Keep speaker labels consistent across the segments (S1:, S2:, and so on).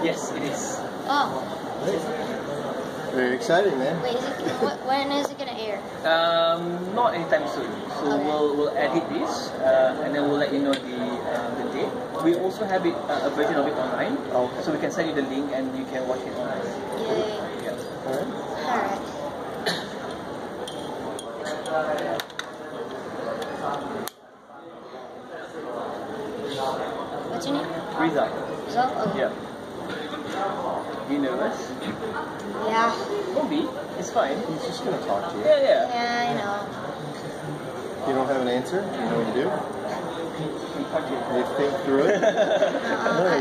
S1: Yes, it is.
S2: Oh.
S3: Very exciting, man.
S2: Wait, when is it gonna air?
S1: Not anytime soon. So
S2: Okay.
S1: we'll edit this and then we'll let you know the date. We also have it a version of it online,
S3: Okay.
S1: so we can send you the link and you can watch it online.
S2: Yay.
S1: Yeah.
S3: All right.
S2: Alright. What's your name?
S1: Rizal.
S2: Rizal? Okay.
S1: Yeah. You nervous?
S2: Yeah.
S1: Don't be. It's fine.
S3: He's just gonna talk to you.
S1: Yeah, yeah.
S2: Yeah, I know.
S3: You don't have an answer? You know what to do? You think through it? No,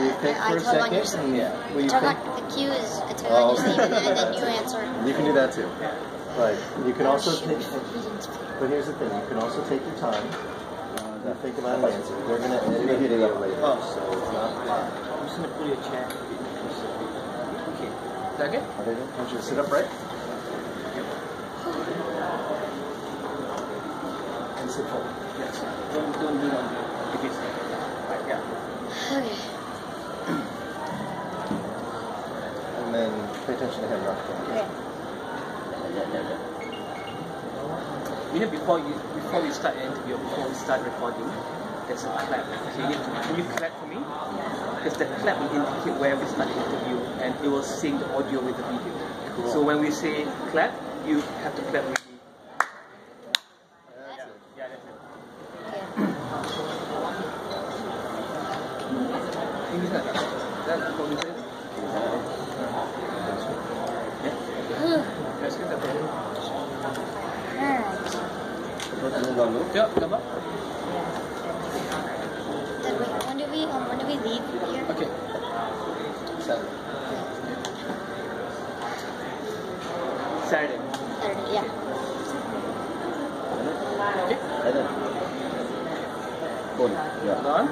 S3: you think
S2: I
S3: for a
S2: tell on your
S3: second. And will you
S2: Talk
S3: think?
S2: about the cue is I tell on your sleeve and then you answer.
S3: You can do that too. But you can also take. But here's the thing: you can also take your time. To think about an answer. They're gonna edit a video later, so it's not.
S1: I'm just gonna pull your chair. Okay. Is that okay?
S3: Okay, I want you to sit upright. And sit forward.
S1: Yes. Don't do one. If it's right, yeah.
S2: Okay.
S3: And then pay attention to him, not to him.
S2: Okay.
S1: You know, before we start the interview, before we start recording, there's a clap. So you need to, can you clap for me? Because the clap will indicate where we start the interview and it will sync the audio with the video.
S3: Cool.
S1: So when we say clap, you have to clap with me.
S3: That's it.
S1: Yeah, that's it.
S2: Okay.
S1: Ini sana. Dan apa bisa itu? Ya. Terus kita boleh.
S2: Alright.
S1: Yuk, gambar.
S2: Then wait, when do we leave here?
S1: Okay. Saturday. Saturday.
S2: Saturday, yeah.
S1: Okay.
S3: Cool. Yeah.
S1: On.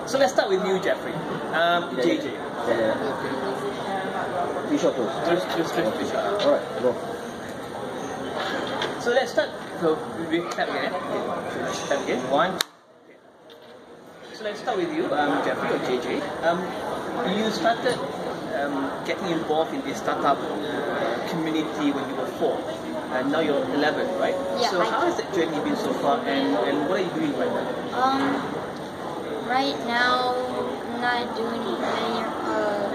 S1: So let's start with you, Jeffrey. JJ.
S3: You shot those.
S1: Just shot.
S3: All right, go.
S1: So let's start. So we clap again. Okay. Clap again. One. Okay. So let's start with you, Jeffrey or JJ. You started getting involved in this startup community when you were 4, and now you're 11, right?
S2: Yeah.
S1: So how has that journey been so far, and what are you doing right now?
S2: Right now, I'm not doing any.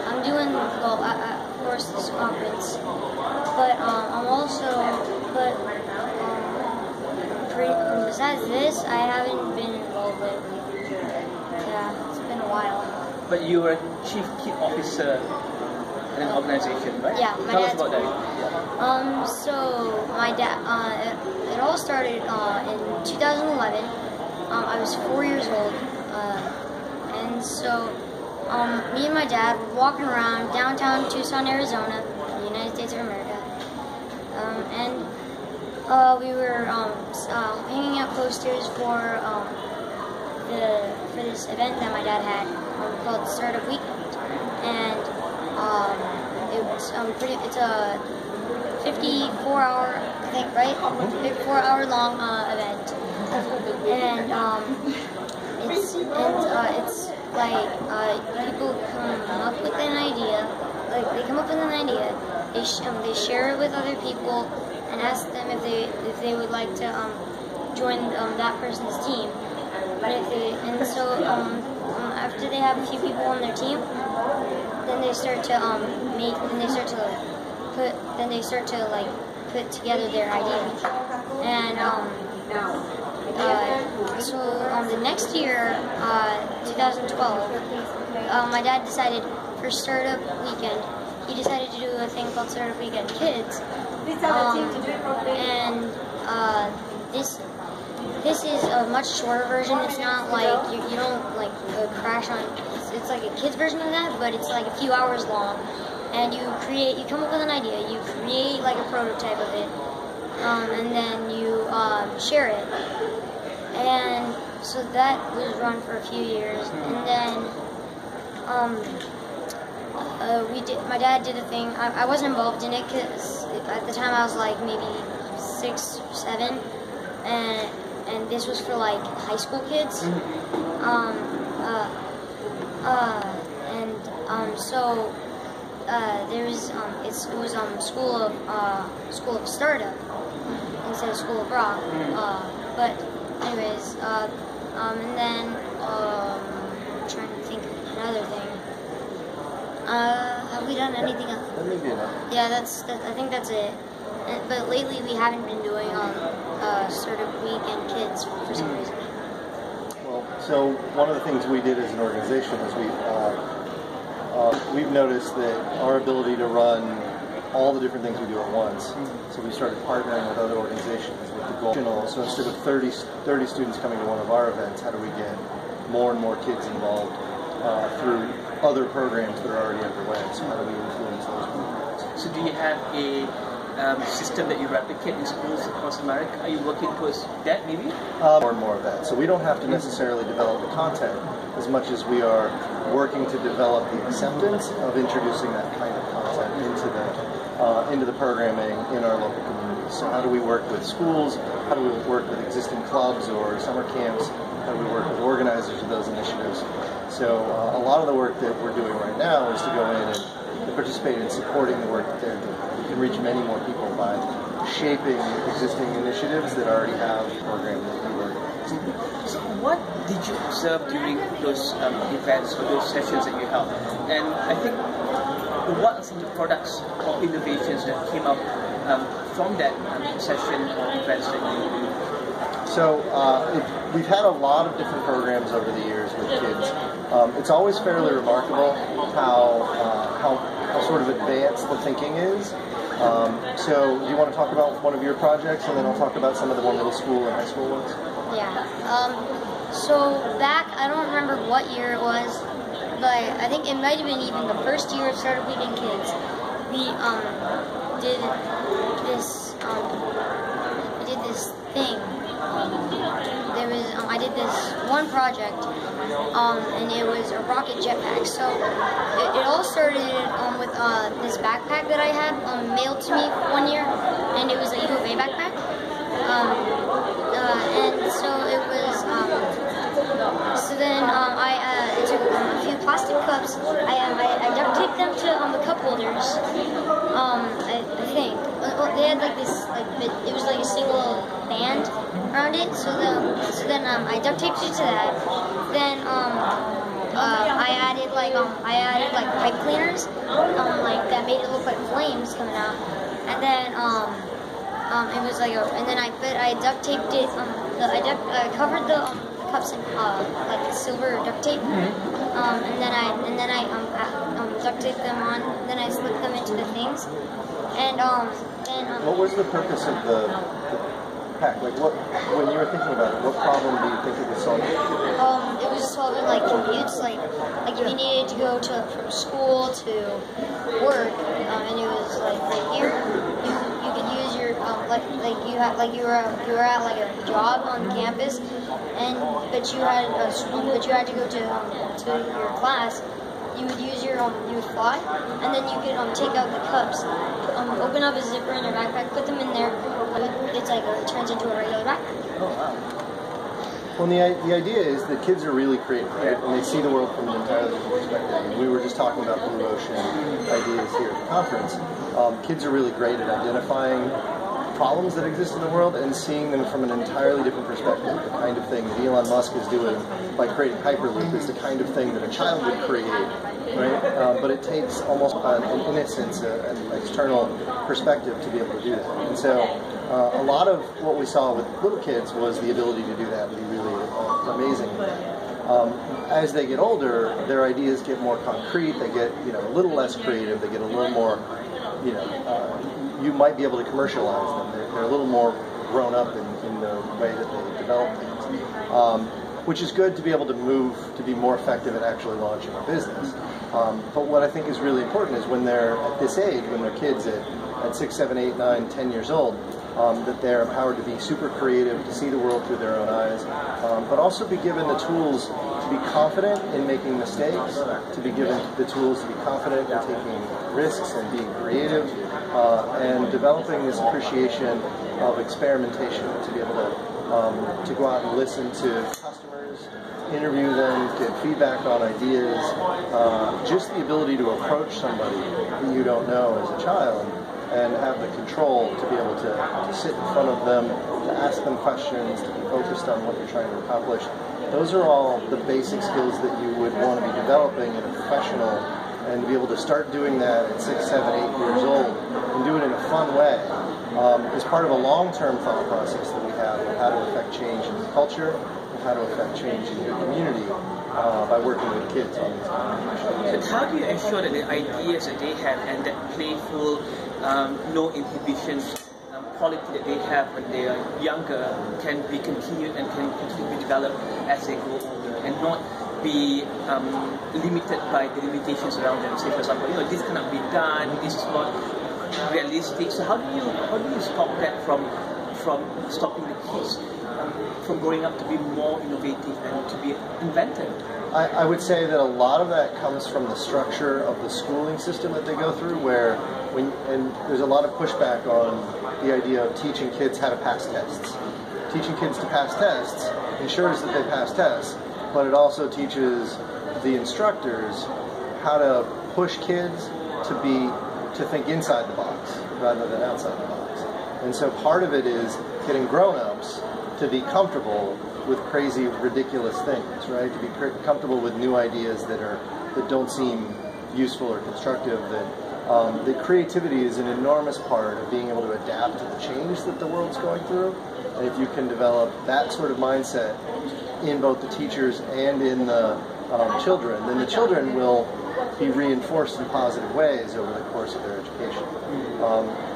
S2: I'm doing well, of course, this conference, but I'm also, besides this, I haven't been involved lately. Yeah, it's been a while.
S1: But you were chief kid officer in an organization, right?
S2: Yeah, my
S1: Tell us
S2: dad's
S1: about that.
S2: So my dad, it all started in 2011. I was 4 years old, and so me and my dad were walking around downtown Tucson, Arizona, the United States of America, and we were hanging out posters for this event that my dad had called Startup Week, and it's a 54-hour, I think, right? 54-hour long event, and it's like people come up with an idea, they share it with other people, and ask them if they would like to join that person's team. After they have a few people on their team, then they start to put together their idea. And the next year, 2012, my dad decided for Startup Weekend, he decided to do a thing called Startup Weekend Kids. This is a much shorter version. It's not like you don't like crash on. It's like a kids version of that, but it's like a few hours long. And you come up with an idea, you create like a prototype of it, and then you share it. And so that was run for a few years, and then my dad did a thing. I wasn't involved in it because at the time I was like maybe 6 or 7, and and this was for like high school kids. So there's it was School of Startup instead of School of Rock. But anyways, and then I'm trying to think of another thing. Have we done anything else?
S3: That may be enough.
S2: Yeah, I think that's it. But lately we haven't been doing Startup Week and Kids for some reason.
S3: Well, so one of the things we did as an organization is we've noticed that our ability to run all the different things we do at once. So we started partnering with other organizations with the goal. So instead of 30 students coming to one of our events, how do we get more and more kids involved through other programs that are already underway? So how do we influence those programs?
S1: So do you have a system that you replicate in schools across America? Are you working towards that maybe?
S3: More and more of that. So we don't have to necessarily develop the content as much as we are working to develop the acceptance of introducing that kind of content into the programming in our local communities. So how do we work with schools? How do we work with existing clubs or summer camps? How do we work with organizers of those initiatives? So a lot of the work that we're doing right now is to go in and participate in supporting the work that they're doing. We can reach many more people by shaping existing initiatives that already have a program that we organize.
S1: So what did you observe during those events or those sessions that you held? And I think what are some of the products or innovations that came up from that session or events that you do?
S3: So we've had a lot of different programs over the years with kids. It's always fairly remarkable how sort of advanced the thinking is. So do you want to talk about one of your projects, and then I'll talk about some of the more middle school and high school ones?
S2: Yeah. So back, I don't remember what year it was, but I think it might have been even the first year of Startup Week and Kids. We did this thing. I did this one project, and it was a rocket jetpack. So it all started with this backpack that I had mailed to me one year, and it was a U of A backpack. And so it was. So then I took a few plastic cups. I duct taped them to the cup holders. I think they had like this it was like a single band around it. So then I duct taped it to that. Then I added pipe cleaners like that made it look like flames coming out. And then it was like and then I duct taped it. I covered the cups in like silver duct tape, and then I duct taped them on. Then I slipped them into the things, and
S3: what was the purpose of the pack? Like, when you were thinking about it, what problem do you think it was solving?
S2: It was solving like commutes, like if you needed to go from school to work, and it was like here you could use your you were at like a job on campus, but you had to go to your class. You would use you would fly, and then you could take out the cups, open up a zipper in your backpack, put them in there. It turns into a regular backpack.
S1: Oh wow.
S3: Well, the idea is that kids are really creative, right? And they see the world from an entirely different perspective. And we were just talking about blue ocean ideas here at the conference. Kids are really great at identifying problems that exist in the world and seeing them from an entirely different perspective. The kind of thing that Elon Musk is doing by creating Hyperloop is the kind of thing that a child would create, right? But it takes almost an innocence, an external perspective to be able to do that. And so a lot of what we saw with little kids was the ability to do that and be really amazing. As they get older, their ideas get more concrete. They get a little less creative. They get a little more you might be able to commercialize them. They're a little more grown up in the way that they develop things, which is good to be able to move to be more effective at actually launching a business. But what I think is really important is when they're at this age, when they're kids at 6, 7, 8, 9, 10 years old, that they're empowered to be super creative, to see the world through their own eyes, but also be given the tools to be confident in making mistakes, to be given the tools to be confident in taking risks and being creative, and developing this appreciation of experimentation, to be able to to go out and listen to customers, interview them, get feedback on ideas, just the ability to approach somebody who you don't know as a child and have the control to be able to sit in front of them, to ask them questions, to be focused on what you're trying to accomplish. Those are all the basic skills that you would want to be developing in a professional, and to be able to start doing that at 6, 7, 8 years old and do it in a fun way is part of a long-term thought process that we have of how to affect change in the culture and how to affect change in your community by working with kids on these kind of issues.
S1: But how do you ensure that the ideas that they have and that playful, no inhibitions quality that they have when they are younger can be continued and can continue to be developed as they grow older, and not be limited by the limitations around them? Say, for example, this cannot be done, this is not realistic. So how do you stop that from stopping the kids from growing up to be more innovative and to be inventive?
S3: I would say that a lot of that comes from the structure of the schooling system that they go through, where and there's a lot of pushback on the idea of teaching kids how to pass tests. Teaching kids to pass tests ensures that they pass tests, but it also teaches the instructors how to push kids to think inside the box rather than outside the box. And so part of it is getting grown-ups to be comfortable with crazy, ridiculous things, right? To be comfortable with new ideas that don't seem useful or constructive. That creativity is an enormous part of being able to adapt to the change that the world's going through. And if you can develop that sort of mindset in both the teachers and in the children, then the children will be reinforced in positive ways over the course of their education.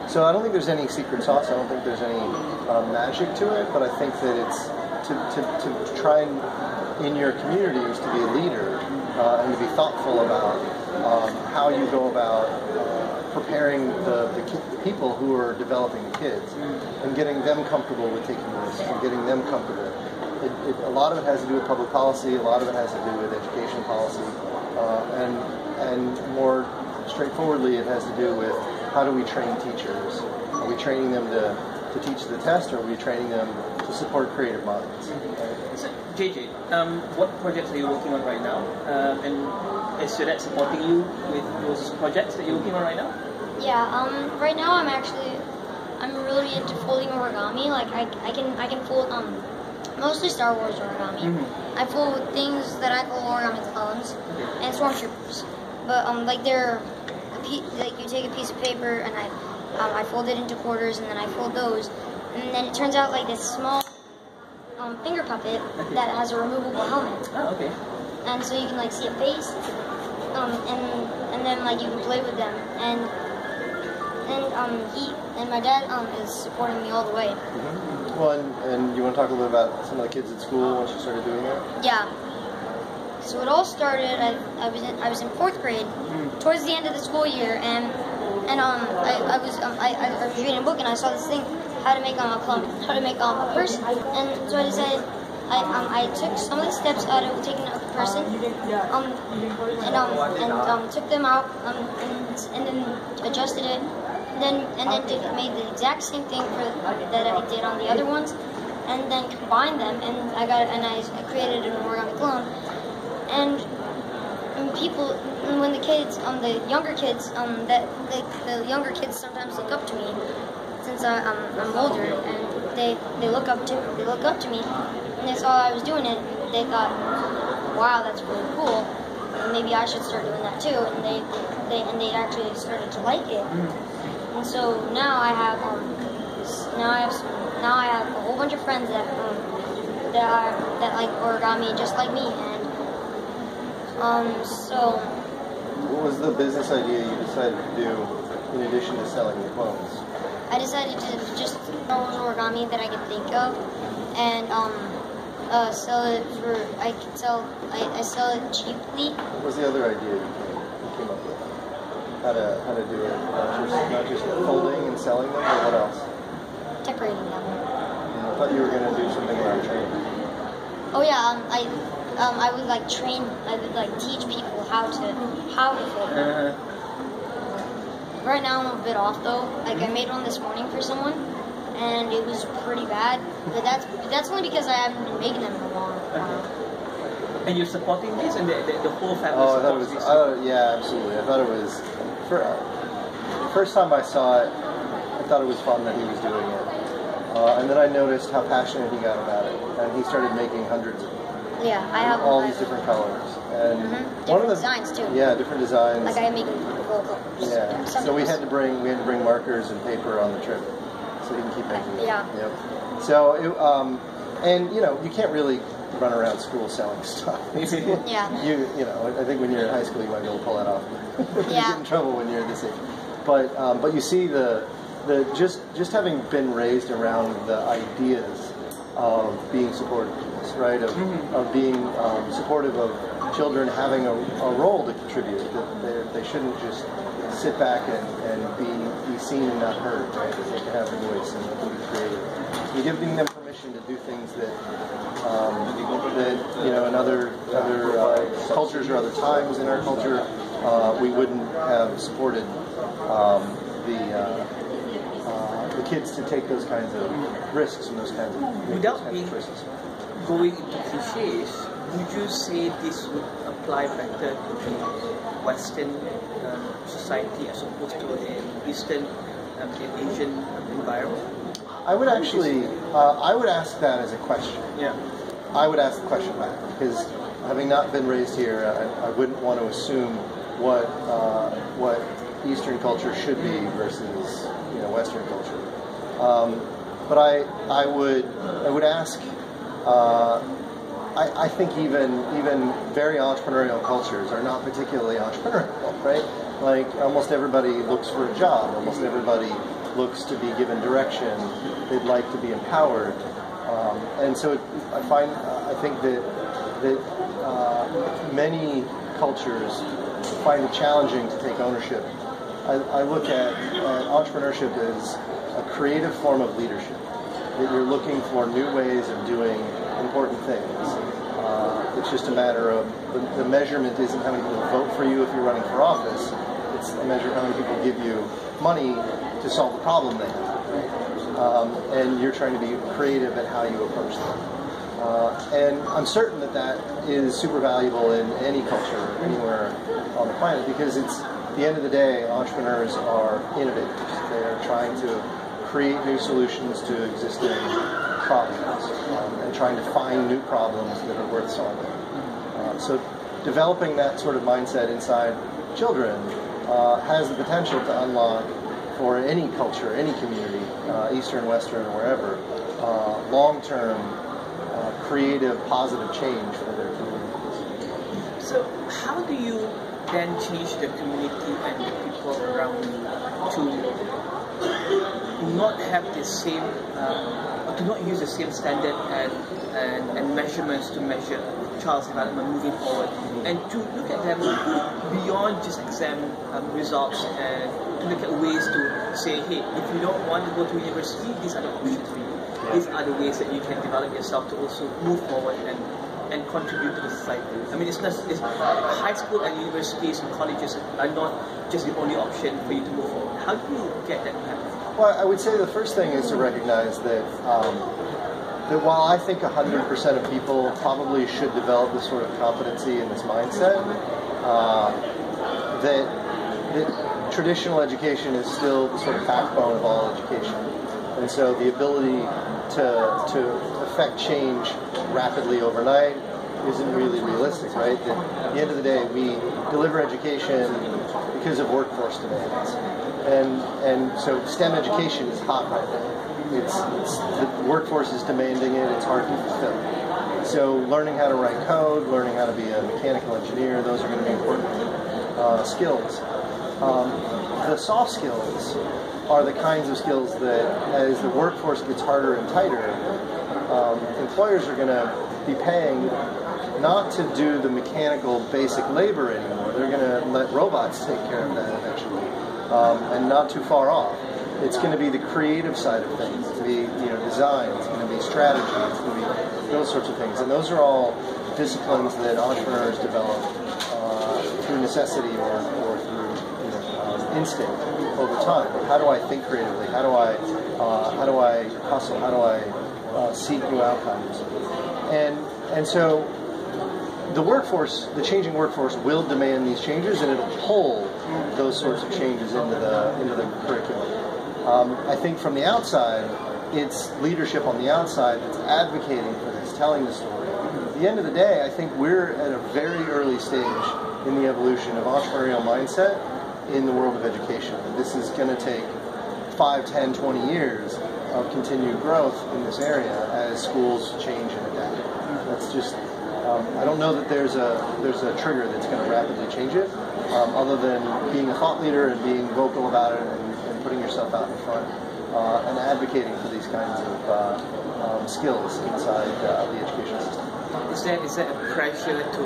S3: So I don't think there's any secret sauce. I don't think there's any magic to it. But I think that it's to try and, in your communities, to be a leader and to be thoughtful about how you go about preparing the people who are developing the kids and getting them comfortable with taking risks and getting them comfortable. A lot of it has to do with public policy. A lot of it has to do with education policy. And more straightforwardly, it has to do with how do we train teachers? Are we training them to teach the test, or are we training them to support creative minds?
S1: So, JJ, what projects are you working on right now? And is your dad supporting you with those projects that you're working on right now?
S2: Yeah, right now I'm really into folding origami. Like I can fold mostly Star Wars origami.
S1: Mm-hmm.
S2: I fold things that I call origami clones and stormtroopers. But like like you take a piece of paper and I fold it into quarters, and then I fold those, and then it turns out like this small finger puppet that has a removable helmet.
S1: Oh, okay.
S2: And so you can like see a face, and then like you can play with them, and my dad is supporting me all the way.
S3: Mm-hmm. Well, and you want to talk a little bit about some of the kids at school once you started doing that?
S2: Yeah. So it all started. I was in 4th grade, towards the end of the school year, and I was reading a book, and I saw this thing, how to make a person, and so I decided I took some of the steps out of taking a person, and took them out, and then adjusted it, and then made the exact same thing that I did on the other ones, and then combined them, and I created an origami clone. And when the kids, the younger kids, the younger kids sometimes look up to me, since I'm older, and they look up to me, and they saw I was doing it, and they thought, wow, that's really cool. Maybe I should start doing that too, and they actually started to like it. And so now I have a whole bunch of friends that like origami just like me. So
S3: what was the business idea you decided to do in addition to selling the clones?
S2: I decided to just sell origami that I could think of, and sell it for. I sell it cheaply.
S3: What was the other idea you came up with? How to do it? Not just folding and selling them, but what else?
S2: Decorating them.
S3: I thought you were going to do something around training.
S2: Oh yeah, I would like train. I would like teach people how to fold them. Right now I'm a bit off though. Like I made one this morning for someone, and it was pretty bad. But that's only because I haven't been making them in a long while.
S1: And you're supporting this, and the whole family
S3: Oh, I thought it
S1: supports
S3: was.
S1: this?
S3: Yeah, absolutely. I thought it was. First time I saw it, I thought it was fun that he was doing it, and then I noticed how passionate he got about it, and he started making hundreds of them.
S2: Yeah, I have
S3: all these different colors, and one of the
S2: designs too.
S3: Yeah, different designs.
S2: Like I make full colors.
S3: Yeah. So we had to bring markers and paper on the trip, so he can keep making them.
S2: Yeah.
S3: Yep. So and you know, you can't really run around school selling stuff.
S2: Yeah.
S3: You know, I think when you're in high school, you might be able to pull that off. You
S2: Yeah.
S3: get in trouble when you're this age. But you see the just having been raised around the ideas of being supportive, right? Of being supportive of children having a role to contribute. That they shouldn't just sit back and be seen and not heard, right? That they can have a voice and be creative. So you're giving them permission to do things that you know in other cultures or other times in our culture we wouldn't have supported the kids to take those kinds of risks and those kinds of choices.
S1: Going into cliches, would you say this would apply better to the Western society as opposed to an Eastern and Asian environment?
S3: I would actually, I would ask that as a question.
S1: Yeah.
S3: I would ask the question back because having not been raised here, I wouldn't want to assume what Eastern culture should be versus Western culture. But I would ask. I think even very entrepreneurial cultures are not particularly entrepreneurial, right? Like almost everybody looks for a job. Almost everybody looks to be given direction. They'd like to be empowered, and so I think that many cultures find it challenging to take ownership. I look at entrepreneurship as a creative form of leadership. That you're looking for new ways of doing important things. It's just a matter of the measurement isn't how many people vote for you if you're running for office. It's a measure of how many people give you money to solve the problem they have. And you're trying to be creative at how you approach them. And I'm certain that is super valuable in any culture, anywhere on the planet, because at the end of the day, entrepreneurs are innovators. They are trying to create new solutions to existing problems and trying to find new problems that are worth solving. So developing that sort of mindset inside children has the potential to unlock for any culture, any community, Eastern, Western, or wherever, long-term creative, positive change for their communities.
S1: So how do you then change the community and the people around you to not have the same, to not use the same standard and measurements to measure child's development moving forward, and to look at them beyond just exam results and to look at ways to say, hey, if you don't want to go to university, these are the options for you. These are the ways that you can develop yourself to also move forward and contribute to the society. I mean, high school and universities and colleges are not just the only option for you to move forward. How do you get that to happen?
S3: Well, I would say the first thing is to recognize that that while I think 100% of people probably should develop this sort of competency and this mindset, that traditional education is still the sort of backbone of all education. And so the ability to affect change rapidly overnight isn't really realistic, right? That at the end of the day, we deliver education because of workforce demands. And so STEM education is hot right now. The workforce is demanding it, it's hard to fulfill. So learning how to write code, learning how to be a mechanical engineer, those are going to be important skills. The soft skills are the kinds of skills that, as the workforce gets harder and tighter, employers are going to be paying not to do the mechanical basic labor anymore. They're going to let robots take care of that eventually, and not too far off. It's going to be the creative side of things. It's going to be design. It's going to be strategy. It's going to be those sorts of things. And those are all disciplines that entrepreneurs develop through necessity or through instinct over time. How do I think creatively? How do I How do I hustle? How do I seek new outcomes? And so the workforce, the changing workforce, will demand these changes, and it'll pull those sorts of changes into the curriculum. I think from the outside, it's leadership on the outside that's advocating for this, telling the story. At the end of the day, I think we're at a very early stage in the evolution of entrepreneurial mindset in the world of education. And this is going to take 5, 10, 20 years of continued growth in this area as schools change and adapt. That's just, I don't know that there's a trigger that's going to rapidly change it, other than being a thought leader and being vocal about it and putting yourself out in front and advocating for these kinds of skills inside the education system.
S1: Is there a pressure to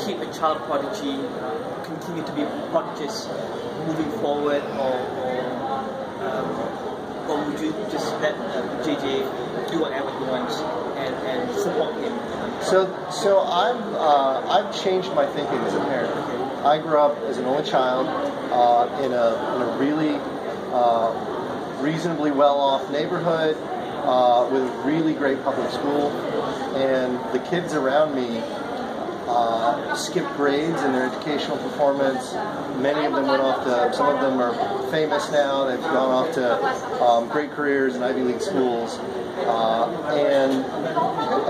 S1: keep a child prodigy, continue to be prodigious moving forward, or would you just let JJ do whatever he wants and support him?
S3: So I've changed my thinking as a parent. I grew up as an only child in a really reasonably well-off neighborhood with a really great public school, and the kids around me skipped grades in their educational performance. Many of them went off to, some of them are famous now, they've gone off to great careers in Ivy League schools. And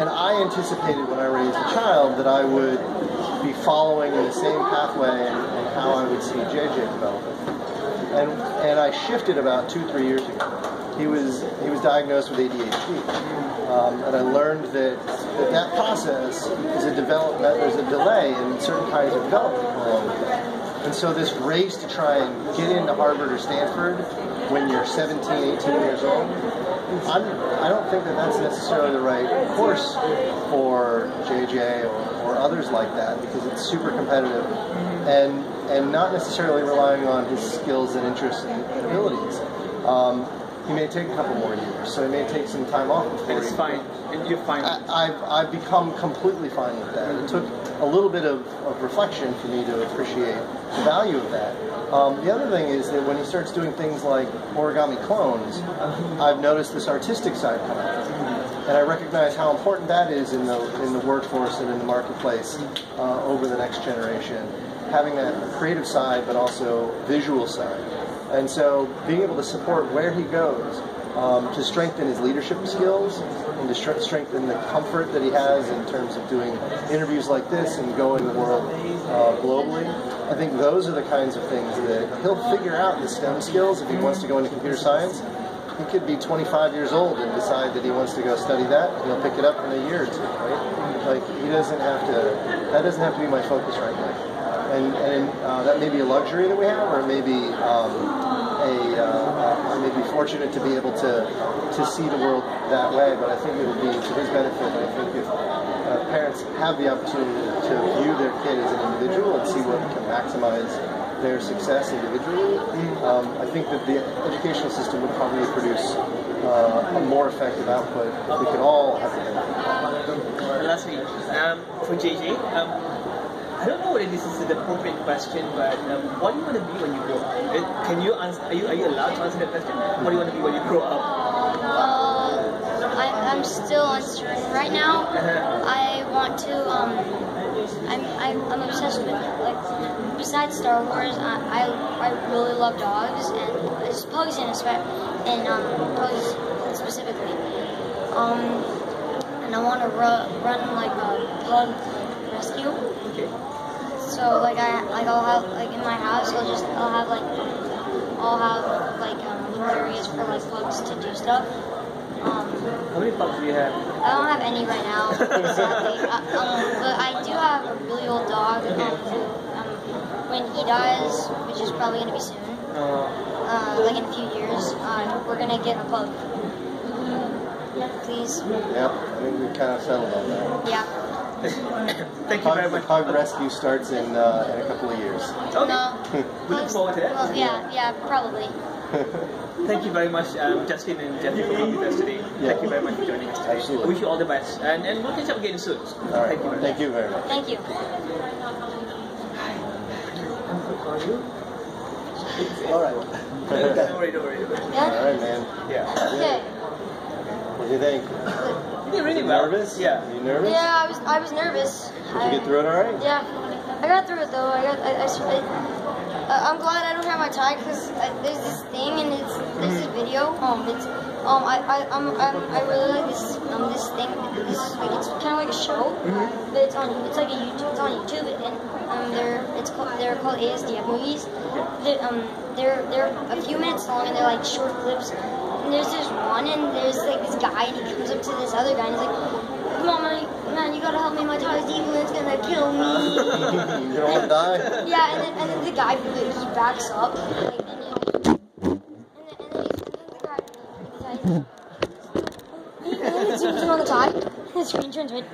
S3: I anticipated when I raised a child that I would be following in the same pathway and how I would see JJ developing. And I shifted about 2-3 years ago. He was diagnosed with ADHD, and I learned that process is a development. There's a delay in certain kinds of development along with that. And so this race to try and get into Harvard or Stanford when you're 17, 18 years old, I don't think that that's necessarily the right course for JJ or others like that, because it's super competitive and not necessarily relying on his skills and interests and abilities. He may take a couple more years, so he may take some time off before.
S1: It's fine, and you're fine.
S3: I've become completely fine with that. It took a little bit of reflection for me to appreciate the value of that. The other thing is that when he starts doing things like origami clones, I've noticed this artistic side come out, and I recognize how important that is in the workforce and in the marketplace over the next generation. Having that creative side, but also visual side. And so being able to support where he goes to strengthen his leadership skills and to strengthen the comfort that he has in terms of doing interviews like this and going the world globally, I think those are the kinds of things that he'll figure out the STEM skills if he wants to go into computer science. He could be 25 years old and decide that he wants to go study that, and he'll pick it up in a year or two, right? Like, he doesn't have to, that doesn't have to be my focus right now. And that may be a luxury that we have, or maybe I may be fortunate to be able to see the world that way, but I think it would be to his benefit. I think if parents have the opportunity to view their kid as an individual and see what can maximize their success individually, I think that the educational system would probably produce a more effective output that we could all have the benefit.
S1: Lastly, for JJ, I don't know whether this is the appropriate question, but what do you want to be when you grow up? Can you answer? Are you allowed to answer that question? What do you want to be when you grow up?
S2: I'm still uncertain right now. I want to. I'm obsessed with it. Like, besides Star Wars, I really love dogs and just pugs and pugs specifically. And I want to run like a pug rescue.
S1: Okay.
S2: So like I'll have like in my house I'll have areas for like pugs to do stuff.
S1: How many pugs do you have?
S2: I don't have any right now, sadly. But I do have a really old dog who, when he dies, which is probably going to be soon, like in a few years, we're going to get a pug. Please.
S3: Yep, I think we kind of settled on that.
S2: Yeah.
S1: Thank you very much.
S3: The pug rescue starts in a couple of years.
S1: Okay.
S2: No.
S1: We look forward to that.
S2: Well, yeah, probably.
S1: Thank you very much, Justin and Jeffrey, for being with us today.
S3: Yeah.
S1: Thank you very much for joining us today.
S3: Absolutely.
S1: I wish you all the best. And we'll catch up again soon.
S3: All right.
S1: Thank you very much.
S3: Thank you very much.
S2: Thank you.
S1: All right. Don't worry.
S3: All
S2: Yeah?
S3: right, man.
S1: Yeah.
S2: Okay.
S3: What do you think?
S1: You did really well.
S3: Nervous?
S1: Yeah.
S3: You nervous?
S2: Yeah, I was nervous.
S3: Did you get through it all right?
S2: Yeah. I got through it though. I'm glad I don't have my tie because there's this thing and there's this video. I really like this thing. This is like it's kind of like a show, but it's like a YouTube. It's on YouTube and they're called ASDF movies. They're a few minutes long and they're like short clips. And there's this one and there's like this guy and he comes up to this other guy and he's like, "Come on, man, you gotta help me. My tie's evil. It's gonna kill me."
S3: You don't want to die?
S2: Yeah, and then the guy he backs up, like, and then it zooms in on the tie. The screen turns red.